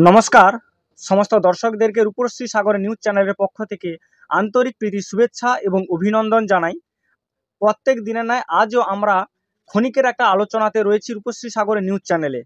নমস্কার সমস্ত দর্শকদেরকে রূপশ্রী সাগর নিউজ চ্যানেলের পক্ষ থেকে আন্তরিক প্রীতি শুভেচ্ছা এবং অভিনন্দন জানাই। প্রত্যেক দিনের ন্যায় আজও আমরা ক্ষণিকের একটা আলোচনাতে রয়েছি রূপশ্রী সাগর নিউজ চ্যানেলে।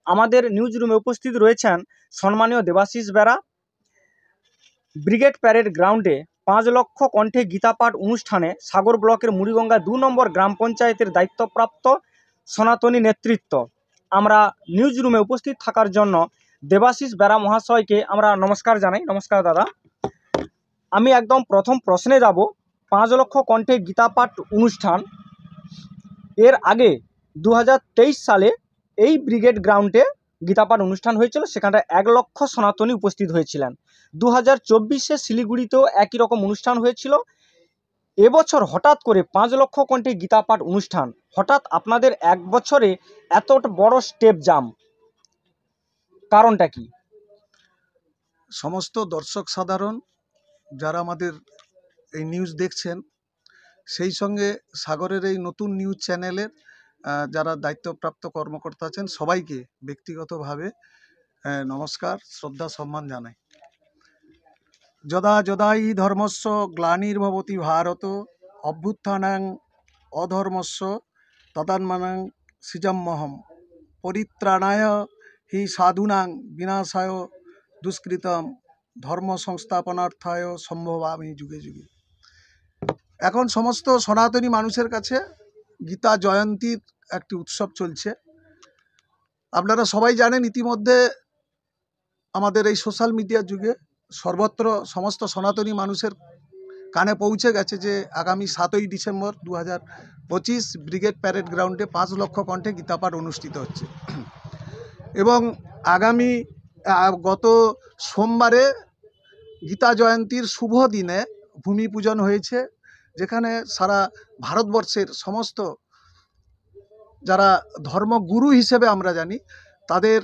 আমাদের নিউজ রুমে উপস্থিত রয়েছেন সম্মানীয় দেবাশিস বেরা। ব্রিগেড প্যারেড গ্রাউন্ডে 5 লক্ষ কণ্ঠে গীতাপাঠ অনুষ্ঠানে সাগর ব্লকের মুড়িগঙ্গা 2 নম্বর গ্রাম পঞ্চায়েতের দায়িত্বপ্রাপ্ত সনাতনী নেতৃত্ব। আমরা নিউজ রুমে উপস্থিত থাকার জন্য দেবাশিস বেরা মহাশয়কে আমরা নমস্কার জানাই। নমস্কার দাদা। আমি একদম প্রথম প্রশ্নে যাব। 5 লক্ষ কণ্ঠে গীতাপাঠ অনুষ্ঠান এর আগে 2023 সালে এই ব্রিগেড গ্রাউন্ডে গীতাপাঠ অনুষ্ঠান হয়েছিল, সেখানে 1 লক্ষ সনাতনী উপস্থিত হয়েছিলেন। 2024-এ শিলিগুড়িতেও একই রকম অনুষ্ঠান হয়েছিল। এবছর হঠাৎ করে 5 লক্ষ কণ্ঠে গীতাপাঠ অনুষ্ঠান, হঠাৎ আপনাদের এক বছরে এত বড় স্টেপ জাম, কারণটা কি? সমস্ত দর্শক সাধারণ যারা আমাদের এই নিউজ দেখছেন, সেই সঙ্গে সাগরের এই নতুন নিউজ চ্যানেলের যারা দায়িত্বপ্রাপ্ত কর্মকর্তা আছেন সবাইকে ব্যক্তিগতভাবে নমস্কার, শ্রদ্ধা, সম্মান জানাই। যদা যদা ই ধর্মস্য গ্লানির্ভবতি ভারত অভ্যুত্থানাং অধর্মস্য তদাত্মানাং সৃজম্যহম পরিত্রাণায় হি সাধুনাং বিনাশায় দুষ্কৃতম ধর্ম সংস্থাপনার্থায় সম্ভবামি যুগে যুগে। এখন সমস্ত সনাতনী মানুষের কাছে গীতা জয়ন্তীর একটি উৎসব চলছে। আপনারা সবাই জানেন, ইতিমধ্যে আমাদের এই সোশ্যাল মিডিয়ার যুগে সর্বত্র সমস্ত সনাতনী মানুষের কানে পৌঁছে গেছে যে আগামী 7ই ডিসেম্বর 2025 ব্রিগেড প্যারেড গ্রাউন্ডে 5 লক্ষ কণ্ঠে গীতাপাঠ অনুষ্ঠিত হচ্ছে। এবং আগামী গত সোমবারে গীতা জয়ন্তীর শুভ দিনে ভূমি পূজন হয়েছে, যেখানে সারা ভারতবর্ষের সমস্ত যারা ধর্মগুরু হিসেবে আমরা জানি তাদের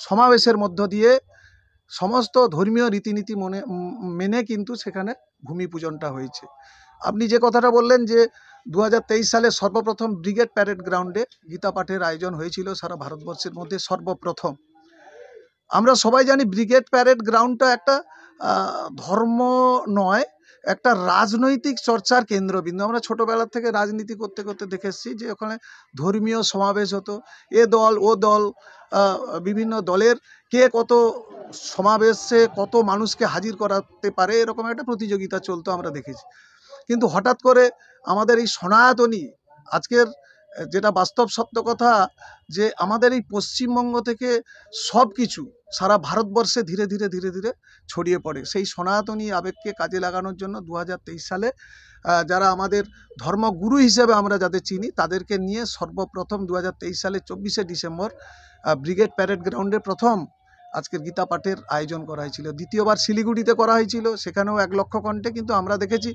সমাবেশের মধ্য দিয়ে সমস্ত ধর্মীয় রীতিনীতি মেনে কিন্তু সেখানে ভূমি পূজনটা হয়েছে। আপনি যে কথাটা বললেন যে 2023 সালে সর্বপ্রথম ব্রিগেড প্যারেড গ্রাউন্ডে গীতা পাঠের আয়োজন হয়েছিল সারা ভারতবর্ষের মধ্যে সর্বপ্রথম। আমরা সবাই জানি ব্রিগেড প্যারেড গ্রাউন্ডটা একটা ধর্ম নয়, একটা রাজনৈতিক চর্চার কেন্দ্রবিন্দু। আমরা ছোটোবেলা থেকে রাজনীতি করতে করতে দেখে এসেছি যে ওখানে ধর্মীয় সমাবেশ হতো, এ দল ও দল, বিভিন্ন দলের কে কত সমাবেশে কত মানুষকে হাজির করাতে পারে, এরকম একটা প্রতিযোগিতা চলতো, আমরা দেখেছি। কিন্তু হঠাৎ করে আমাদের এই সনাতনী, আজকের যেটা বাস্তব সত্য কথা, যে আমাদের এই পশ্চিমবঙ্গ থেকে সব কিছু সারা ভারতবর্ষে ধীরে ধীরে ধীরে ধীরে ছড়িয়ে পড়ে। সেই সনাতনী আবেগকে কাজে লাগানোর জন্য 2023 সালে যারা আমাদের ধর্মগুরু হিসেবে আমরা যাদের চিনি তাদেরকে নিয়ে সর্বপ্রথম 2023 সালে 24শে ডিসেম্বর ব্রিগেড প্যারেড গ্রাউন্ডে প্রথম আজকের গীতা পাঠের আয়োজন করা হয়েছিল। দ্বিতীয়বার শিলিগুড়িতে করা হয়েছিল, সেখানেও 1 লক্ষ কণ্ঠে। কিন্তু আমরা দেখেছি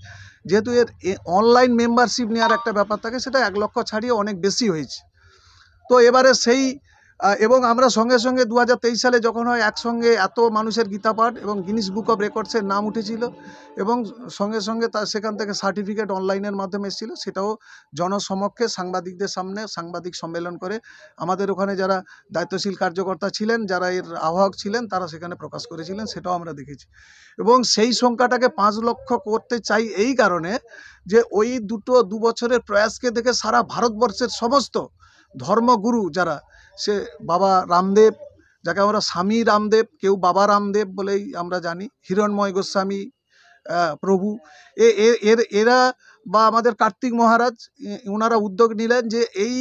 যেহেতু এর অনলাইন মেম্বারশিপ নেওয়ার একটা ব্যাপার থাকে, সেটা 1 লক্ষ ছাড়িয়ে অনেক বেশি হয়েছে। তো এবারে সেই এবং আমরা সঙ্গে সঙ্গে 2023 সালে যখন হয় একসঙ্গে এত মানুষের গীতা পাঠ এবং গিনিস বুক অফ রেকর্ডসের নাম উঠেছিল এবং সঙ্গে সঙ্গে তার সেখান থেকে সার্টিফিকেট অনলাইনের মাধ্যমে এসেছিল, সেটাও জনসমক্ষে সাংবাদিকদের সামনে সাংবাদিক সম্মেলন করে আমাদের ওখানে যারা দায়িত্বশীল কার্যকর্তা ছিলেন, যারা এর আহ্বায়ক ছিলেন, তারা সেখানে প্রকাশ করেছিলেন, সেটাও আমরা দেখেছি। এবং সেই সংখ্যাটাকে 5 লক্ষ করতে চাই এই কারণে যে ওই 2 বছরের প্রয়াসকে দেখে সারা ভারতবর্ষের সমস্ত ধর্মগুরু যারা, সে বাবা রামদেব, যাকে আমরা স্বামী রামদেব, কেউ বাবা রামদেব বলেই আমরা জানি, হিরণময় গোস্বামী প্রভু, এরা বা আমাদের কার্তিক মহারাজ, ওনারা উদ্যোগ নিলেন যে এই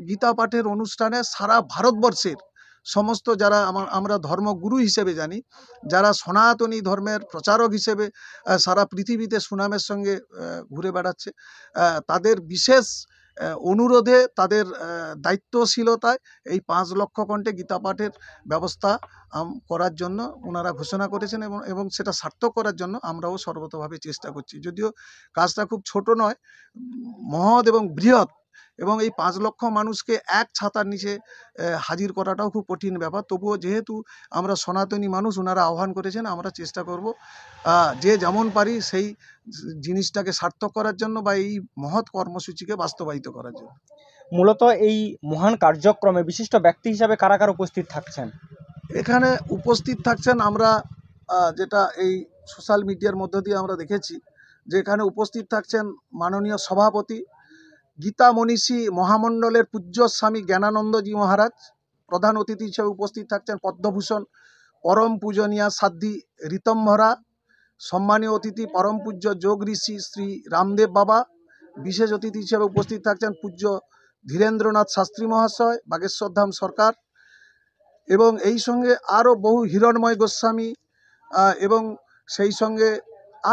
গীতা পাঠের অনুষ্ঠানে সারা ভারতবর্ষের সমস্ত যারা আমরা ধর্মগুরু হিসেবে জানি, যারা সনাতনী ধর্মের প্রচারক হিসেবে সারা পৃথিবীতে সুনামের সঙ্গে ঘুরে বেড়াচ্ছে, তাদের বিশেষ অনুরোধে, তাদের দায়িত্বশীলতায় এই 5 লক্ষ কণ্ঠে গীতা পাঠের ব্যবস্থা করার জন্য ওনারা ঘোষণা করেছেন এবং সেটা সার্থক করার জন্য আমরাও সর্বতোভাবে চেষ্টা করছি। যদিও কাজটা খুব ছোট নয়, মহৎ এবং বৃহৎ, এবং এই 5 লক্ষ মানুষকে এক ছাতার নিচে হাজির করাটাও খুব কঠিন ব্যাপার। তবুও যেহেতু আমরা সনাতনী মানুষ, ওনারা আহ্বান করেছেন, আমরা চেষ্টা করব যে যেমন পারি সেই জিনিসটাকে সার্থক করার জন্য বা এই মহৎ কর্মসূচিকে বাস্তবায়িত করার জন্য। মূলত এই মহান কার্যক্রমে বিশিষ্ট ব্যক্তি হিসাবে কারা কারা উপস্থিত থাকছেন? এখানে উপস্থিত থাকছেন আমরা যেটা এই সোশ্যাল মিডিয়ার মধ্য দিয়ে আমরা দেখেছি যে এখানে উপস্থিত থাকছেন মাননীয় সভাপতি গীতা মনীষী মহামণ্ডলের পূজ্য স্বামী জ্ঞানানন্দজি মহারাজ। প্রধান অতিথি হিসেবে উপস্থিত থাকছেন পদ্মভূষণ পরম পূজনীয়া সাধ্বী ঋতম্ভরা। সম্মানীয় অতিথি পরম পূজ্য যোগ ঋষি শ্রী রামদেব বাবা। বিশেষ অতিথি হিসেবে উপস্থিত থাকছেন পূজ্য ধীরেন্দ্রনাথ শাস্ত্রী মহাশয়, বাগেশ্বরধাম সরকার, এবং এই সঙ্গে আরও বহু হিরণময় গোস্বামী এবং সেই সঙ্গে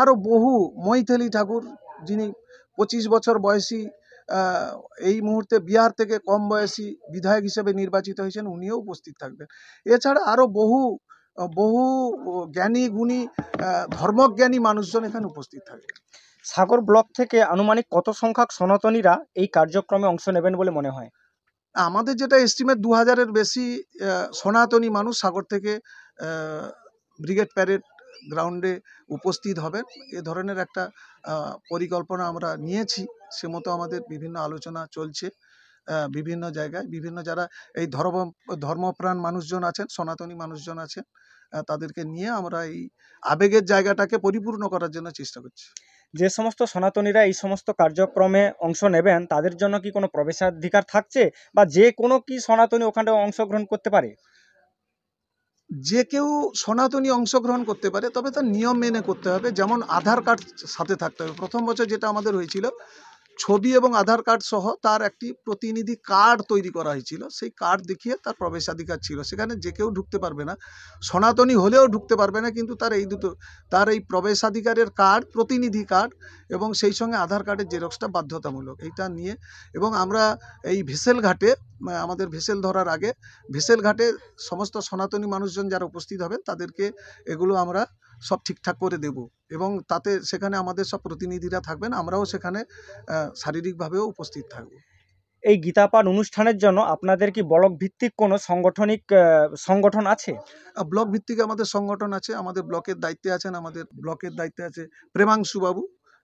আরও বহু মৈথিলী ঠাকুর, যিনি 25 বছর বয়সী, এই মুহূর্তে বিহার থেকে কম বয়সী বিধায়ক হিসেবে নির্বাচিত হয়েছেন, উনিও উপস্থিত থাকবেন। এছাড়া আরও বহু বহু জ্ঞানী গুণী ধর্মজ্ঞানী মানুষজন এখানে উপস্থিত থাকবে। সাগর ব্লক থেকে আনুমানিক কত সংখ্যক সনাতনীরা এই কার্যক্রমে অংশ নেবেন বলে মনে হয়? আমাদের যেটা এস্টিমেট 2000-এর বেশি সনাতনী মানুষ সাগর থেকে ব্রিগেড প্যারেড গ্রাউন্ডে উপস্থিত হবেন। এ ধরনের একটা পরিকল্পনা আমরা নিয়েছি, সে মতো আমাদের বিভিন্ন আলোচনা চলছে বিভিন্ন জায়গায়। বিভিন্ন যারা এই ধর্মপ্রাণ মানুষজন আছেন, সনাতনী মানুষজন আছেন, তাদেরকে নিয়ে আমরা এই আবেগের জায়গাটাকে পরিপূর্ণ করার জন্য চেষ্টা করছি। যে সমস্ত সনাতনীরা এই সমস্ত কার্যক্রমে অংশ নেবেন তাদের জন্য কি কোনো প্রবেশাধিকার থাকছে, বা যে কোনো কি সনাতনী ওখানে অংশগ্রহণ করতে পারে? যে কেউ সনাতনী অংশগ্রহণ করতে পারে, তবে তার নিয়ম মেনে করতে হবে। যেমন আধার কার্ড সাথে থাকতে হবে। প্রথম বছর যেটা আমাদের হয়েছিল, ছবি এবং আধার কার্ড সহ তার একটি প্রতিনিধি কার্ড তৈরি করা হয়েছিল। সেই কার্ড দেখিয়ে তার প্রবেশাধিকার ছিল। সেখানে যে কেউ ঢুকতে পারবে না, সনাতনী হলেও ঢুকতে পারবে না, কিন্তু তার এই দুটো, তার এই প্রবেশাধিকারের কার্ড, প্রতিনিধি কার্ড এবং সেই সঙ্গে আধার কার্ডের জেরক্সটা বাধ্যতামূলক। এইটা নিয়ে এবং আমরা এই ভেসেল ঘাটে, আমাদের ভেসেল ধরার আগে ভেসেল ঘাটে সমস্ত সনাতনী মানুষজন যারা উপস্থিত হবেন তাদেরকে এগুলো আমরা সব ঠিকঠাক করে দেব, এবং তাতে সেখানে আমাদের সব প্রতিনিধিরা থাকবেন, আমরাও সেখানে শারীরিকভাবেও উপস্থিত থাকব। এই গীতাপাঠ অনুষ্ঠানের জন্য আপনাদের কি ব্লক ভিত্তিক কোনো সাংগঠনিক সংগঠন আছে? ব্লক ভিত্তিক আমাদের সংগঠন আছে। আমাদের ব্লকের দায়িত্বে আছেন, আমাদের ব্লকের দায়িত্বে আছে প্রেমাংশু বাবু,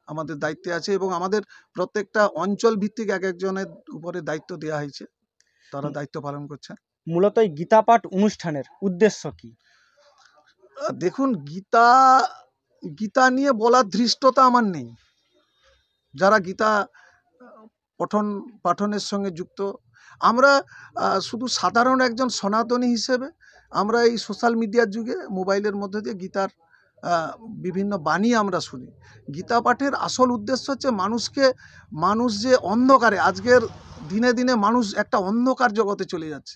আমাদের দায়িত্বে আছে, এবং আমাদের প্রত্যেকটা অঞ্চল ভিত্তিক এক একজনের উপরে দায়িত্ব দেওয়া হয়েছে, তারা দায়িত্ব পালন করছেন। মূলত এই গীতাপাঠ অনুষ্ঠানের উদ্দেশ্য কি? দেখুন, গীতা নিয়ে বলার ধৃষ্টতা আমার নেই। যারা গীতা পঠন পাঠনের সঙ্গে যুক্ত, আমরা শুধু সাধারণ একজন সনাতনী হিসেবে আমরা এই সোশ্যাল মিডিয়ার যুগে মোবাইলের মধ্যে দিয়ে গীতার বিভিন্ন বাণী আমরা শুনি। গীতা পাঠের আসল উদ্দেশ্য হচ্ছে মানুষ যে অন্ধকারে, আজকের দিনে দিনে মানুষ একটা অন্ধকার জগতে চলে যাচ্ছে,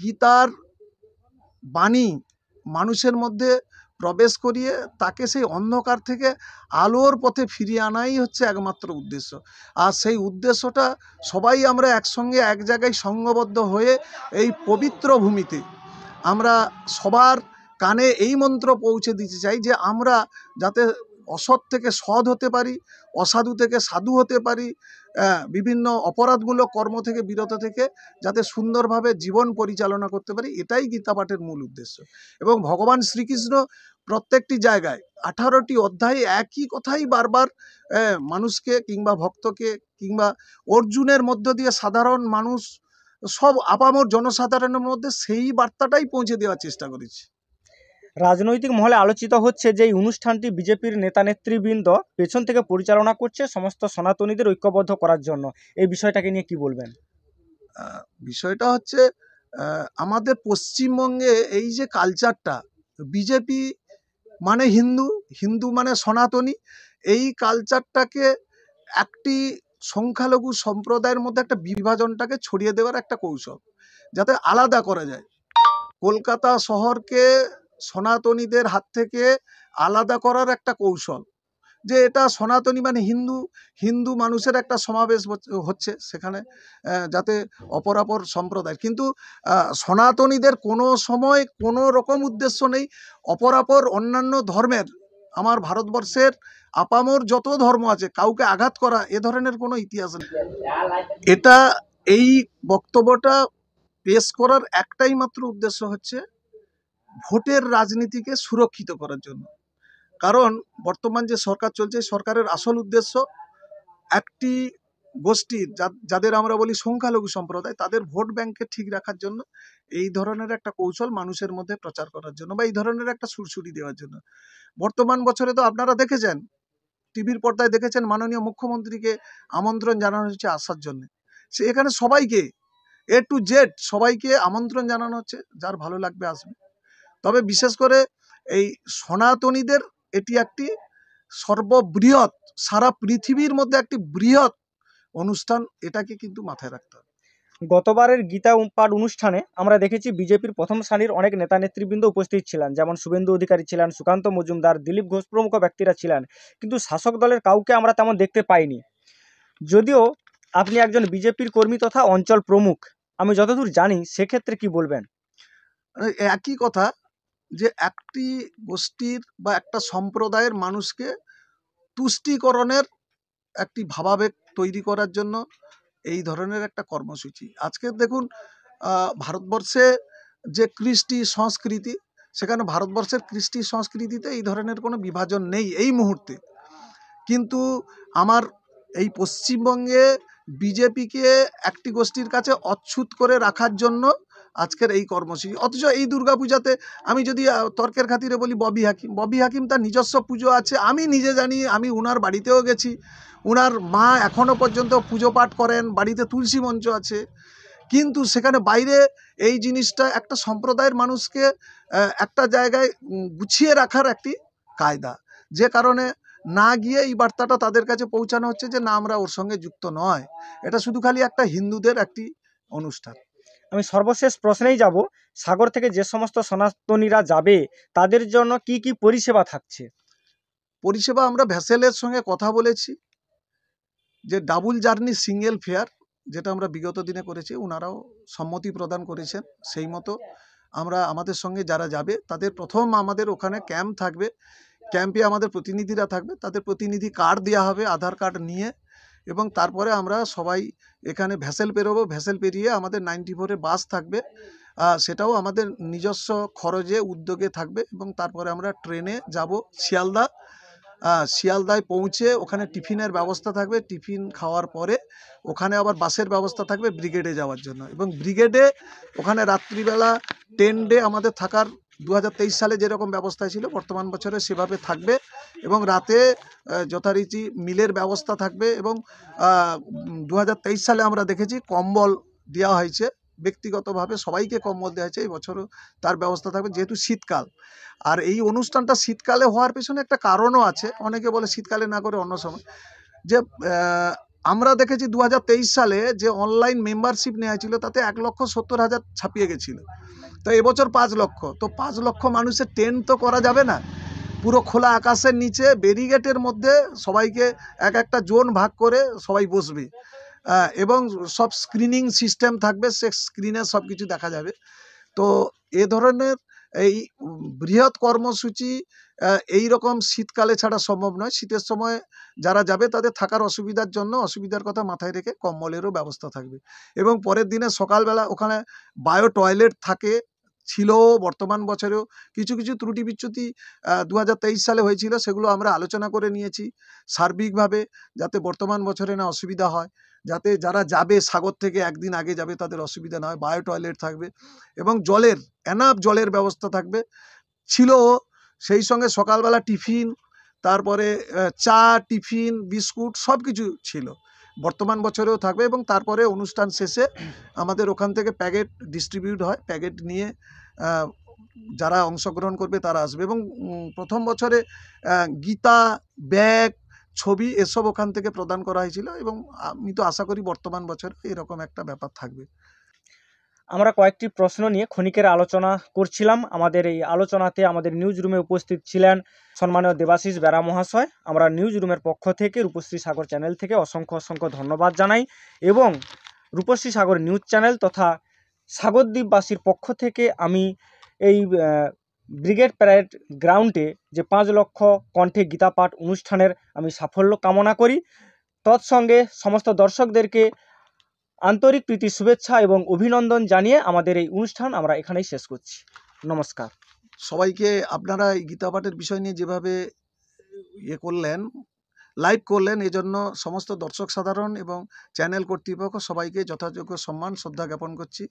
গীতার বাণী মানুষের মধ্যে প্রবেশ করিয়ে তাকে সেই অন্ধকার থেকে আলোর পথে ফিরিয়ে আনাই হচ্ছে একমাত্র উদ্দেশ্য। আর সেই উদ্দেশ্যটা সবাই আমরা একসঙ্গে এক জায়গায় সঙ্ঘবদ্ধ হয়ে এই পবিত্র ভূমিতে আমরা সবার কানে এই মন্ত্র পৌঁছে দিতে চাই যে আমরা যাতে অসৎ থেকে সৎ হতে পারি, অসাধু থেকে সাধু হতে পারি, বিভিন্ন অপরাধমূলক কর্ম থেকে বিরত থেকে যাতে সুন্দরভাবে জীবন পরিচালনা করতে পারি, এটাই গীতা পাঠের মূল উদ্দেশ্য। এবং ভগবান শ্রীকৃষ্ণ প্রত্যেকটি জায়গায় 18টি অধ্যায়ে একই কথাই বারবার মানুষকে কিংবা ভক্তকে কিংবা অর্জুনের মধ্য দিয়ে সাধারণ মানুষ সব আপামর জনসাধারণের মধ্যে সেই বার্তাটাই পৌঁছে দেওয়ার চেষ্টা করেছি। রাজনৈতিক মহলে আলোচিত হচ্ছে যে এই অনুষ্ঠানটি বিজেপির নেতা নেতৃবৃন্দ পেছন থেকে পরিচালনা করছে সমস্ত সনাতনীদের ঐক্যবদ্ধ করার জন্য। এই বিষয়টাকে নিয়ে কি বলবেন? বিষয়টা হচ্ছে আমাদের পশ্চিমবঙ্গে এই যে কালচারটা, বিজেপি মানে হিন্দু, হিন্দু মানে সনাতনী, এই কালচারটাকে একটি সংখ্যালঘু সম্প্রদায়ের মধ্যে একটা বিভাজনটাকে ছড়িয়ে দেওয়ার একটা কৌশল, যাতে আলাদা করা যায়। কলকাতা শহরকে সনাতনীদের হাত থেকে আলাদা করার একটা কৌশল, যে এটা সনাতনী মানে হিন্দু, হিন্দু মানুষের একটা সমাবেশ হচ্ছে সেখানে, যাতে অপরাপর সম্প্রদায়, কিন্তু সনাতনীদের কোনো সময় কোনো রকম উদ্দেশ্য নেই অপরাপর অন্যান্য ধর্মের, আমার ভারতবর্ষের আপামর যত ধর্ম আছে কাউকে আঘাত করা, এ ধরনের কোনো ইতিহাস নেই। এটা এই বক্তব্যটা পেশ করার একটাই মাত্র উদ্দেশ্য হচ্ছে ভোটের রাজনীতিকে সুরক্ষিত করার জন্য। কারণ বর্তমান যে সরকার চলছে, সরকারের আসল উদ্দেশ্য একটি গোষ্ঠীর যাদের আমরা বলি সংখ্যালঘু সম্প্রদায়, তাদের ভোট ব্যাংককে ঠিক রাখার জন্য এই ধরনের একটা কৌশল মানুষের মধ্যে প্রচার করার জন্য বা এই ধরনের একটা সুরসুরি দেওয়ার জন্য। বর্তমান বছরে তো আপনারা দেখেছেন, টিভির পর্দায় দেখেছেন, মাননীয় মুখ্যমন্ত্রীকে আমন্ত্রণ জানানো হচ্ছে আসার জন্য। সে এখানে সবাইকে A to Z সবাইকে আমন্ত্রণ জানানো হচ্ছে, যার ভালো লাগবে আসবে। তবে বিশেষ করে এই সনাতনীদের এটি একটি সর্ববৃহৎ, সারা পৃথিবীর মধ্যে একটি বৃহৎ অনুষ্ঠান, এটাকে কিন্তু মাথায় রাখতে হবে। গতবারের গীতা পাঠ অনুষ্ঠানে আমরা দেখেছি বিজেপির প্রথম সারির অনেক নেতা নেতৃবৃন্দ উপস্থিত ছিলেন, যেমন শুভেন্দু অধিকারী ছিলেন, সুকান্ত মজুমদার, দিলীপ ঘোষ প্রমুখ ব্যক্তিরা ছিলেন, কিন্তু শাসক দলের কাউকে আমরা তেমন দেখতে পাইনি। যদিও আপনি একজন বিজেপির কর্মী তথা অঞ্চল প্রমুখ, আমি যতদূর জানি সেক্ষেত্রে কি বলবেন? একই কথা, যে একটি গোষ্ঠীর বা একটা সম্প্রদায়ের মানুষকে তুষ্টিকরণের একটি ভাবাবেগ তৈরি করার জন্য এই ধরনের একটা কর্মসূচি। আজকে দেখুন, ভারতবর্ষে যে কৃষ্টি সংস্কৃতি, সেখানে ভারতবর্ষের কৃষ্টি সংস্কৃতিতে এই ধরনের কোনো বিভাজন নেই এই মুহূর্তে। কিন্তু আমার এই পশ্চিমবঙ্গে বিজেপিকে একটি গোষ্ঠীর কাছে অচ্ছুত করে রাখার জন্য আজকের এই কর্মসূচি। অথচ এই দুর্গাপূজাতে আমি যদি তর্কের খাতিরে বলি, ববি হাকিম তার নিজস্ব পুজো আছে, আমি নিজে জানি, আমি উনার বাড়িতেও গেছি, উনার মা এখনও পর্যন্ত পুজো পাঠ করেন, বাড়িতে তুলসী মঞ্চ আছে। কিন্তু সেখানে বাইরে এই জিনিসটা একটা সম্প্রদায়ের মানুষকে একটা জায়গায় গুছিয়ে রাখার একটি কায়দা, যে কারণে না গিয়ে এই বার্তাটা তাদের কাছে পৌঁছানো হচ্ছে যে না, আমরা ওর সঙ্গে যুক্ত নয়, এটা শুধু খালি একটা হিন্দুদের একটি অনুষ্ঠান। আমি সর্বশেষ প্রশ্নেই যাব, সাগর থেকে যে সমস্ত সনাতনীরা যাবে তাদের জন্য কি কি পরিষেবা থাকছে? পরিষেবা আমরা ভ্যাসেলের সঙ্গে কথা বলেছি, যে ডাবল জার্নি সিঙ্গেল ফেয়ার, যেটা আমরা বিগত দিনে করেছি, ওনারাও সম্মতি প্রদান করেছেন। সেই মতো আমরা আমাদের সঙ্গে যারা যাবে তাদের প্রথম আমাদের ওখানে ক্যাম্প থাকবে, ক্যাম্পে আমাদের প্রতিনিধিরা থাকবে, তাদের প্রতিনিধি কার্ড দেওয়া হবে আধার কার্ড নিয়ে, এবং তারপরে আমরা সবাই এখানে ভ্যাসেল পেরোবো। ভ্যাসেল পেরিয়ে আমাদের 94-এ বাস থাকবে, সেটাও আমাদের নিজস্ব খরচে উদ্যোগে থাকবে, এবং তারপরে আমরা ট্রেনে যাব শিয়ালদা। শিয়ালদায় পৌঁছে ওখানে টিফিনের ব্যবস্থা থাকবে, টিফিন খাওয়ার পরে ওখানে আবার বাসের ব্যবস্থা থাকবে ব্রিগেডে যাওয়ার জন্য, এবং ব্রিগেডে ওখানে রাত্রিবেলা 10 ডে আমাদের থাকার 2023 সালে যেরকম ব্যবস্থা ছিল বর্তমান বছরে সেভাবে থাকবে, এবং রাতে যথারীতি মিলের ব্যবস্থা থাকবে, এবং 2023 সালে আমরা দেখেছি কম্বল দেওয়া হয়েছে, ব্যক্তিগতভাবে সবাইকে কম্বল দেওয়া হয়েছে, এই বছরও তার ব্যবস্থা থাকবে, যেহেতু শীতকাল। আর এই অনুষ্ঠানটা শীতকালে হওয়ার পেছনে একটা কারণও আছে, অনেকে বলে শীতকালে না করে অন্য সময়, যে আমরা দেখেছি 2023 সালে যে অনলাইন মেম্বারশিপ নেওয়া ছিল তাতে 1,70,000 ছাপিয়ে গেছিল, তো এবছর 5 লক্ষ। তো 5 লক্ষ মানুষের টেন্ট তো করা যাবে না, পুরো খোলা আকাশের নিচে ব্যারিকেডের মধ্যে সবাইকে এক একটা জোন ভাগ করে সবাই বসবে, এবং সব স্ক্রিনিং সিস্টেম থাকবে, সে স্ক্রিনে সব কিছু দেখা যাবে। তো এ ধরনের এই বৃহৎ কর্মসূচি এই রকম শীতকালে ছাড়া সম্ভব নয়। শীতের সময় যারা যাবে তাদের থাকার অসুবিধার জন্য, অসুবিধার কথা মাথায় রেখে কম্বলেরও ব্যবস্থা থাকবে, এবং পরের দিনে সকালবেলা ওখানে বায়ো টয়লেট থাকে, ছিল, বর্তমান বছরেও কিছু কিছু ত্রুটি বিচ্যুতি 2023 সালে হয়েছিল, সেগুলো আমরা আলোচনা করে নিয়েছি সার্বিকভাবে, যাতে বর্তমান বছরে না অসুবিধা হয়, যাতে যারা যাবে সাগর থেকে একদিন আগে যাবে তাদের অসুবিধা না হয়। বায়ো টয়লেট থাকবে, এবং জলের এনাফ জলের ব্যবস্থা থাকবে, ছিল। সেই সঙ্গে সকালবেলা টিফিন, তারপরে চা, টিফিন, বিস্কুট সব কিছু ছিল, বর্তমান বছরেও থাকবে, এবং তারপরে অনুষ্ঠান শেষে আমাদের ওখান থেকে প্যাকেট ডিস্ট্রিবিউট হয়, প্যাকেট নিয়ে যারা অংশগ্রহণ করবে তারা আসবে, এবং প্রথম বছরে গীতা, ব্যাগ, ছবি এসব ওখান থেকে প্রদান করা হয়েছিল, এবং আমি তো আশা করি বর্তমান বছর এরকম একটা ব্যাপার থাকবে। আমরা কয়েকটি প্রশ্ন নিয়ে ক্ষণিকের আলোচনা করছিলাম। আমাদের এই আলোচনাতে আমাদের নিউজ রুমে উপস্থিত ছিলেন সম্মানীয় দেবাশিস বেরা মহাশয়। আমরা নিউজ রুমের পক্ষ থেকে, রূপশ্রী সাগর চ্যানেল থেকে অসংখ্য অসংখ্য ধন্যবাদ জানাই, এবং রূপশ্রী সাগর নিউজ চ্যানেল তথা সাগরদ্বীপবাসীর পক্ষ থেকে আমি এই ব্রিগেড প্যারেড গ্রাউন্ডে যে 5 লক্ষ কণ্ঠে গীতা পাঠ অনুষ্ঠানের আমি সাফল্য কামনা করি। তৎসঙ্গে সমস্ত দর্শকদেরকে আন্তরিক প্রীতি, শুভেচ্ছা এবং অভিনন্দন জানিয়ে আমাদের এই অনুষ্ঠান আমরা এখানেই শেষ করছি। নমস্কার সবাইকে। আপনারা এই গীতা পাঠের বিষয় নিয়ে যেভাবে করলেন, লাইভ করলেন, এজন্য সমস্ত দর্শক সাধারণ এবং চ্যানেল কর্তৃপক্ষ সবাইকে যথাযোগ্য সম্মান শ্রদ্ধা জ্ঞাপন করছি।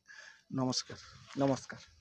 নমস্কার। নমস্কার।